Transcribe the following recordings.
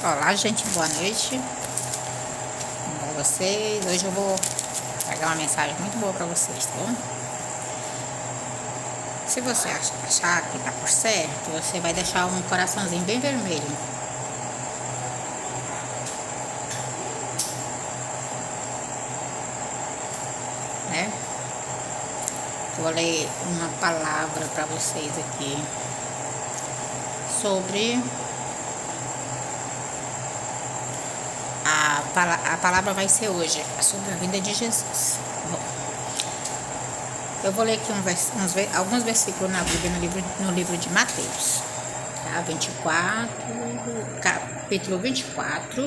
Olá, gente, boa noite para vocês. Hoje eu vou pegar uma mensagem muito boa para vocês, tá bom? Se você achar que tá por certo, você vai deixar um coraçãozinho bem vermelho, né? Vou ler uma palavra para vocês aqui sobre a palavra vai ser hoje sobre a vinda de Jesus. Bom, eu vou ler aqui alguns versículos na Bíblia, no livro de Mateus, tá? 24, capítulo 24.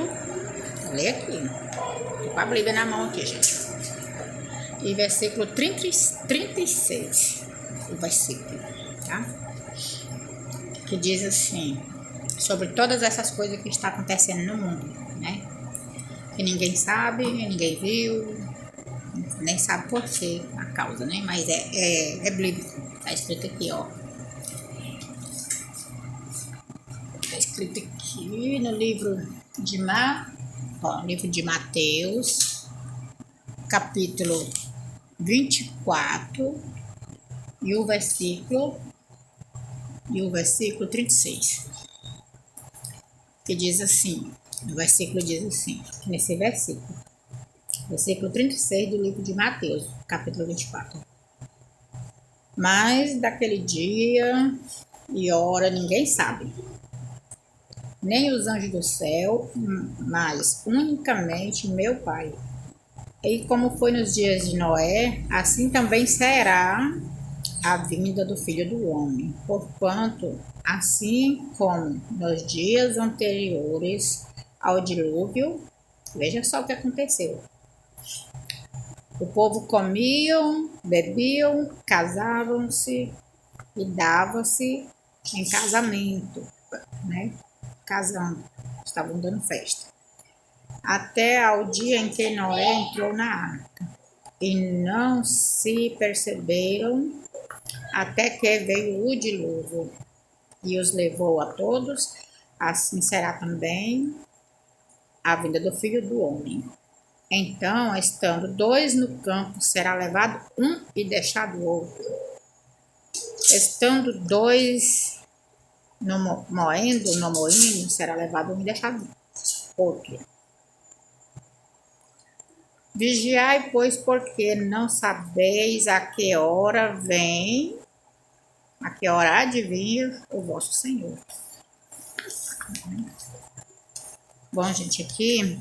Vou ler aqui. Tô com a Bíblia na mão aqui, gente. E versículo 36, o versículo, tá? Que diz assim, sobre todas essas coisas que estão acontecendo no mundo, né? Que ninguém sabe, ninguém viu, nem sabe por quê, a causa, né? Mas é bíblico, tá escrito aqui, ó. Tá escrito aqui no livro de Mateus, capítulo 24 e o versículo 36, que diz assim, nesse versículo 36 do livro de Mateus, capítulo 24. Mas daquele dia e hora ninguém sabe, nem os anjos do céu, mas unicamente meu Pai. E como foi nos dias de Noé, assim também será a vinda do Filho do Homem. Porquanto, assim como nos dias anteriores ao dilúvio, veja só o que aconteceu. O povo comiam, bebiam, casavam-se e davam-se em casamento, né? Casando, estavam dando festa. Até ao dia em que Noé entrou na arca. E não se perceberam até que veio o dilúvio e os levou a todos. Assim será também a vinda do Filho do Homem. Então, estando dois no campo, será levado um e deixado o outro. Estando dois no moinho, será levado um e deixado outro. Vigiai, pois, porque não sabeis a que hora há de vir o vosso Senhor. Bom, gente, aqui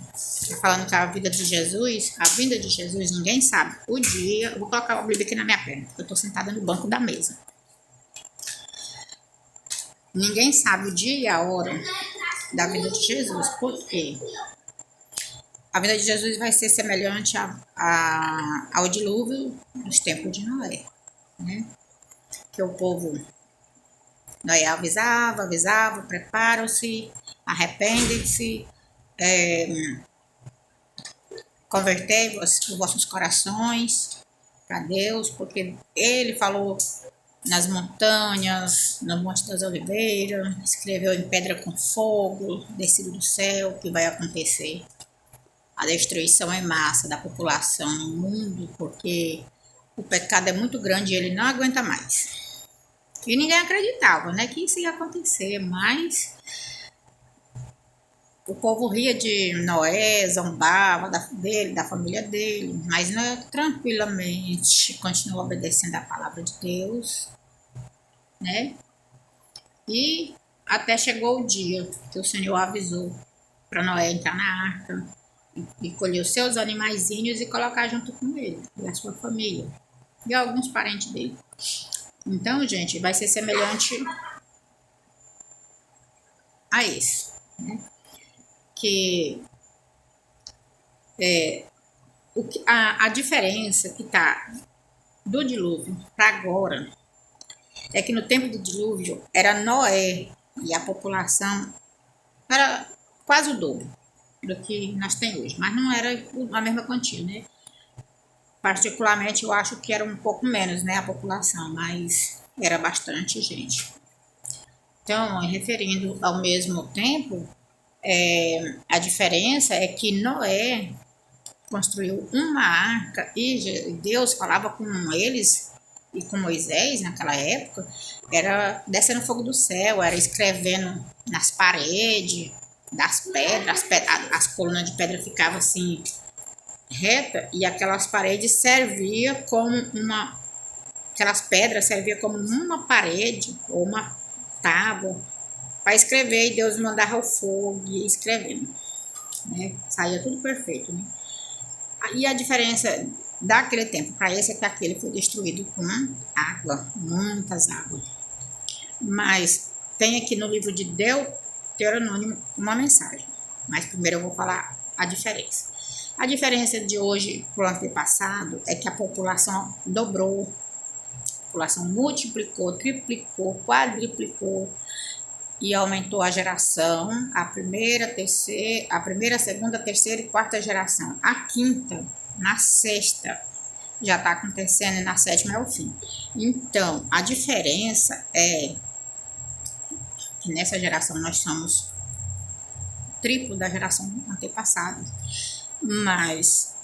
tá falando que a vinda de Jesus, ninguém sabe o dia. Eu vou colocar a Bíblia aqui na minha perna, porque eu tô sentada no banco da mesa. Ninguém sabe o dia e a hora da vinda de Jesus, por quê? A vinda de Jesus vai ser semelhante ao dilúvio dos tempos de Noé, né? Que o povo, Noé avisava, preparam-se, arrependem-se, convertei os vossos corações para Deus, porque Ele falou nas montanhas, no Monte das Oliveiras, escreveu em pedra com fogo, descido do céu, que vai acontecer a destruição em massa da população no mundo, porque o pecado é muito grande e ele não aguenta mais. E ninguém acreditava, né, que isso ia acontecer, mas o povo ria de Noé, zombava dele, da família dele, mas Noé tranquilamente continuou obedecendo a palavra de Deus, né? E até chegou o dia que o Senhor avisou para Noé entrar na arca e colher os seus animaizinhos e colocar junto com ele e a sua família e alguns parentes dele. Então, gente, vai ser semelhante a isso, né? Que a diferença que tá do dilúvio para agora é que no tempo do dilúvio era Noé e a população era quase o dobro do que nós temos hoje, mas não era a mesma quantia, né? Particularmente eu acho que era um pouco menos, né, a população, mas era bastante gente. Então, referindo ao mesmo tempo, A diferença é que Noé construiu uma arca e Deus falava com eles e com Moisés naquela época, era descendo fogo do céu, era escrevendo nas paredes das pedras, as colunas de pedra ficavam assim reta e aquelas paredes servia como aquelas pedras serviam como uma parede ou uma tábua para escrever e Deus mandava o fogo e ia escrevendo, né? Saía tudo perfeito, né? E a diferença daquele tempo para esse é que aquele foi destruído com água, muitas águas. Mas tem aqui no livro de Deuteronômio uma mensagem. Mas primeiro eu vou falar a diferença. A diferença de hoje para o antepassado é que a população dobrou, a população multiplicou, triplicou, quadriplicou e aumentou a geração, a primeira, segunda, terceira e quarta geração. A quinta, na sexta, já está acontecendo e na sétima é o fim. Então, a diferença é que nessa geração nós somos triplo da geração antepassada, mas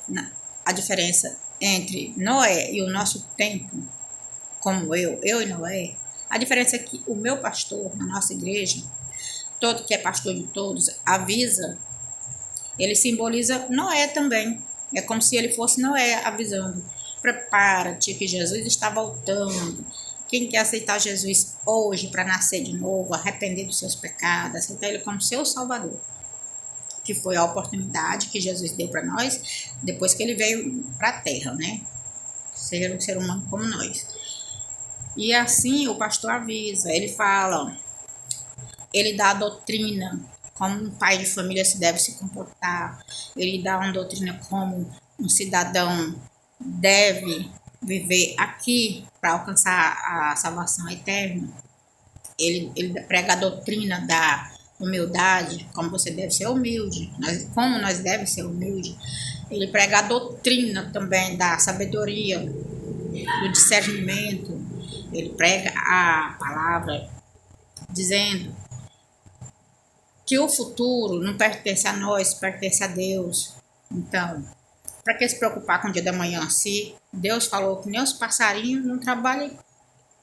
a diferença entre Noé e o nosso tempo, como eu e Noé, a diferença é que o meu pastor, na nossa igreja, todo que é pastor de todos, avisa, ele simboliza Noé também. É como se ele fosse Noé avisando: prepara-te que Jesus está voltando. Quem quer aceitar Jesus hoje para nascer de novo, arrepender dos seus pecados, aceitar ele como seu Salvador, que foi a oportunidade que Jesus deu para nós depois que ele veio para a terra, né? Ser um ser humano como nós. E assim o pastor avisa, ele fala, ele dá a doutrina, como um pai de família se deve se comportar, ele dá uma doutrina como um cidadão deve viver aqui para alcançar a salvação eterna. Ele prega a doutrina da humildade, como você deve ser humilde, como nós devemos ser humildes. Ele prega a doutrina também da sabedoria, do discernimento. Ele prega a palavra dizendo que o futuro não pertence a nós, pertence a Deus. Então, para que se preocupar com o dia da manhã se Deus falou que nem os passarinhos não trabalham e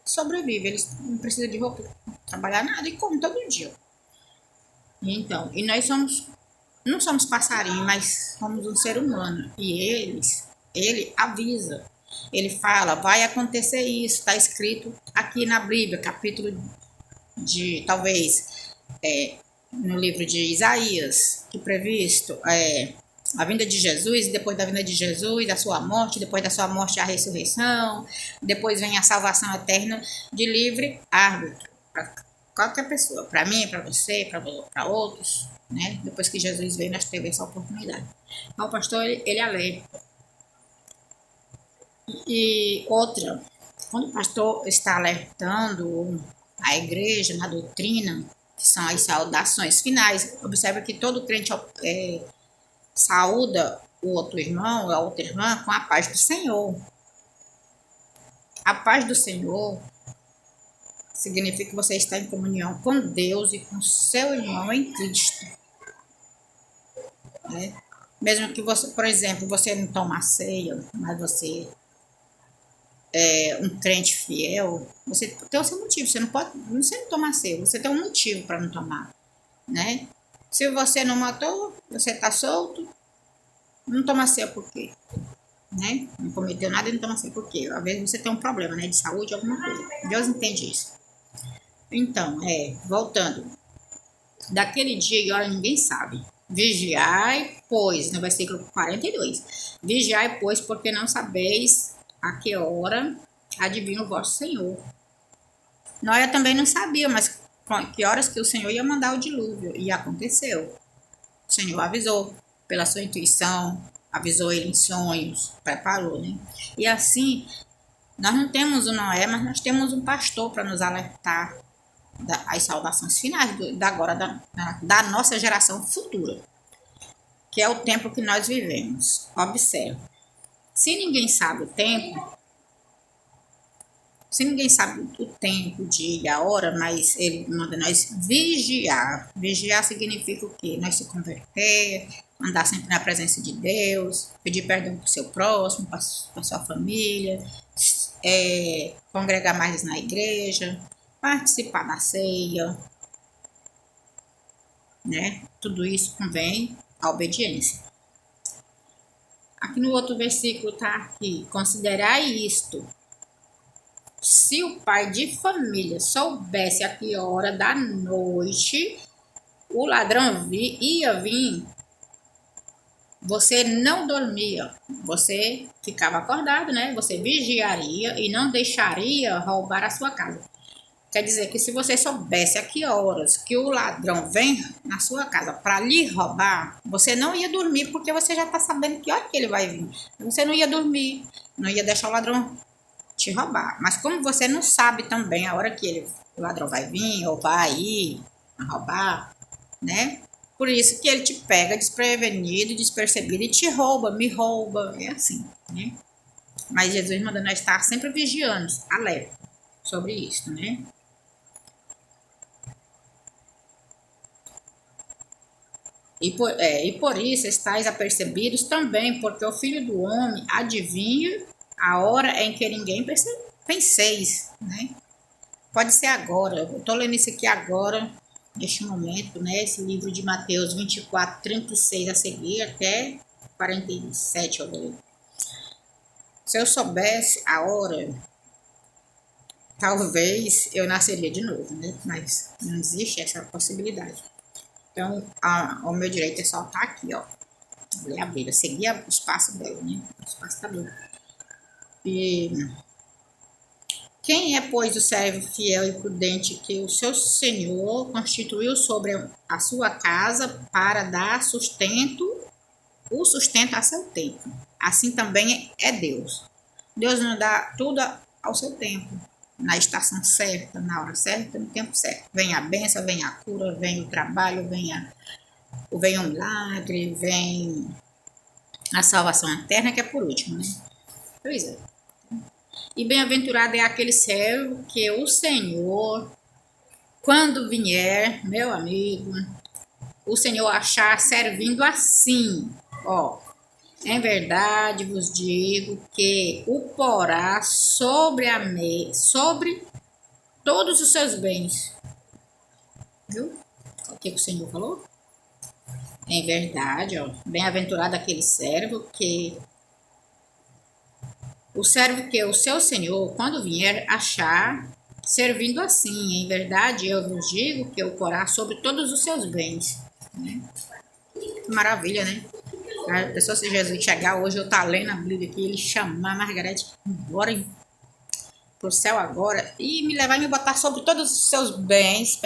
sobrevivem, eles não precisam de roupa, trabalhar nada e comem todo dia. Então, e nós não somos passarinhos, mas somos um ser humano. E ele avisa, ele fala, vai acontecer isso, está escrito aqui na Bíblia, capítulo de, talvez, no livro de Isaías, que previsto a vinda de Jesus, depois da vinda de Jesus, a sua morte, depois da sua morte a ressurreição, depois vem a salvação eterna de livre árbitro para qualquer pessoa, para mim, para você, para outros, né? Depois que Jesus veio, nós tivemos essa oportunidade. Então, o pastor, ele alerta. E outra, quando o pastor está alertando a igreja na doutrina, que são as saudações finais, observa que todo crente saúda o outro irmão, a outra irmã, com a paz do Senhor. A paz do Senhor significa que você está em comunhão com Deus e com seu irmão em Cristo. Né? Mesmo que você, por exemplo, você não toma ceia, mas você é um crente fiel, você tem o seu motivo, você não toma ceia, você tem um motivo para não tomar, né? Se você não matou, você está solto, não toma ceia por quê? Né? Não cometeu nada e não toma ceia por quê? Às vezes você tem um problema, né, de saúde, alguma coisa. Deus entende isso. Então, voltando, daquele dia e hora ninguém sabe. Vigiai, pois, no versículo 42. Vigiai, pois, porque não sabeis a que hora adivinha o vosso Senhor. Noé também não sabia, mas que horas que o Senhor ia mandar o dilúvio. E aconteceu. O Senhor avisou pela sua intuição, avisou ele em sonhos, preparou, né? E assim, nós não temos o Noé, mas nós temos um pastor para nos alertar as salvações finais da nossa geração futura, que é o tempo que nós vivemos. Observe, se ninguém sabe o tempo, Se ninguém sabe o tempo, o dia, a hora, mas ele manda nós vigiar. Vigiar significa o quê? Nós se converter, andar sempre na presença de Deus, pedir perdão para o seu próximo, para a sua família, congregar mais na igreja, participar da ceia, né? Tudo isso convém à obediência. Aqui no outro versículo está aqui, considerai isto. Se o pai de família soubesse a que hora da noite o ladrão ia vir, você não dormia, você ficava acordado, né? Você vigiaria e não deixaria roubar a sua casa. Quer dizer que se você soubesse a que horas que o ladrão vem na sua casa para lhe roubar, você não ia dormir porque você já está sabendo que hora que ele vai vir. Você não ia dormir, não ia deixar o ladrão te roubar. Mas como você não sabe também a hora que o ladrão vai vir ou vai ir roubar, né? Por isso que ele te pega desprevenido, despercebido e te rouba, me rouba, é assim, né? Mas Jesus manda nós estar sempre vigiando, alerta sobre isso, né? E por isso estáis apercebidos também, porque o Filho do Homem adivinha a hora em que ninguém penseis, né? Pode ser agora, eu estou lendo isso aqui agora, neste momento, né? Esse livro de Mateus 24, 36 a seguir, até 47, eu leio. Se eu soubesse a hora, talvez eu nasceria de novo, né? Mas não existe essa possibilidade. Então, o meu direito é só estar aqui, ó. Ler a Bíblia, seguir o espaço dela, né? O espaço da Bíblia. E quem é, pois, o servo fiel e prudente que o seu Senhor constituiu sobre a sua casa para dar o sustento a seu tempo? Assim também é Deus. Deus nos dá tudo ao seu tempo, na estação certa, na hora certa, no tempo certo. Vem a bênção, vem a cura, vem o trabalho, vem o milagre, vem a salvação eterna, que é por último, né? Pois é. E bem-aventurado é aquele servo que o Senhor, quando vier, meu amigo, o Senhor achar servindo assim, ó. Em verdade vos digo que o porá sobre todos os seus bens. Viu? O que o Senhor falou? Em verdade, ó, bem-aventurado aquele servo que o seu Senhor, quando vier, achar servindo assim. Em verdade, eu vos digo que o porá sobre todos os seus bens. Né? Que maravilha, né? A pessoa, se Jesus chegar hoje, eu estar lendo a Bíblia aqui, ele chamar a Margarete embora pro céu agora e me levar e me botar sobre todos os seus bens.